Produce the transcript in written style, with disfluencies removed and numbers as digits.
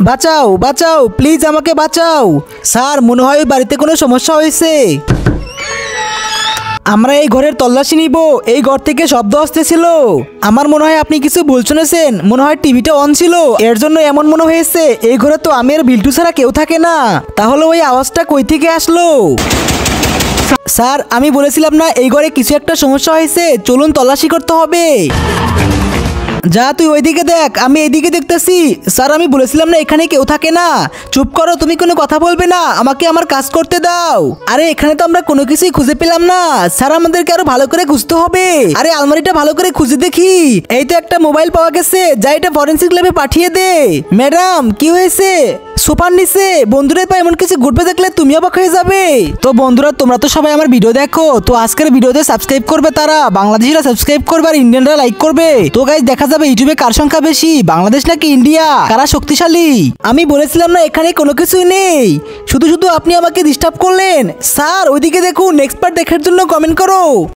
বাঁচাও বাঁচাও, প্লিজ আমাকে বাঁচাও। স্যার মনে হয় ওই বাড়িতে কোনো সমস্যা হয়েছে। আমরা এই ঘরের তল্লাশি নিব। এই ঘর থেকে শব্দ আসতেছিল। আমার মনে হয় আপনি কিছু ভুল শুনেছেন। মনে হয় টিভিটা অন ছিল, এর জন্য এমন মনে হয়েছে। এই ঘরে তো আমি আর বিল্টু ছাড়া কেউ থাকে না। তাহলে ওই আওয়াজটা কই থেকে আসলো? স্যার আমি বলেছিলাম না এই ঘরে কিছু একটা সমস্যা হয়েছে, চলুন তল্লাশি করতে হবে। যা তুই ওইদিকে দেখ, আমি এইদিকে দেখতেছি। স্যার আমি বলেছিলাম না এখানে কেউ থাকে না। চুপ করো, তুমি কোনো কথা বলবে না, আমাকে আমার কাজ করতে দাও। আরে এখানে তো আমরা কোনো কিছুই খুঁজে পেলাম না। স্যার আমাদেরকে আরো ভালো করে খুঁজতে হবে। আরে আলমারিটা ভালো করে খুঁজে দেখি। এই তো একটা মোবাইল পাওয়া গেছে, যা এটা ফরেনসিক ল্যাবে পাঠিয়ে দে। ম্যাডাম কি হয়েছে? সোফার নিচে বন্ধুদের পায়ে এমন কিছু ঘুরবে দেখলে তুমি অবাক হয়ে যাবে। তো বন্ধুরা তোমরা তো সবাই আমার ভিডিও দেখো, তো আজকের ভিডিওতে সাবস্ক্রাইব করবে তারা, বাংলাদেশিরা সাবস্ক্রাইব করবে আর ইন্ডিয়ানরা লাইক করবে। তো গাইস দেখা যাবে ইউটিউবে কার সংখ্যা বেশি, বাংলাদেশ নাকি ইন্ডিয়া, কারা শক্তিশালী। আমি বলেছিলাম না এখানে কোনো কিছুই নেই, শুধু শুধু আপনি আমাকে ডিস্টার্ব করলেন। স্যার ওইদিকে দেখুন, নেক্সট পার্ট দেখার জন্য কমেন্ট করো।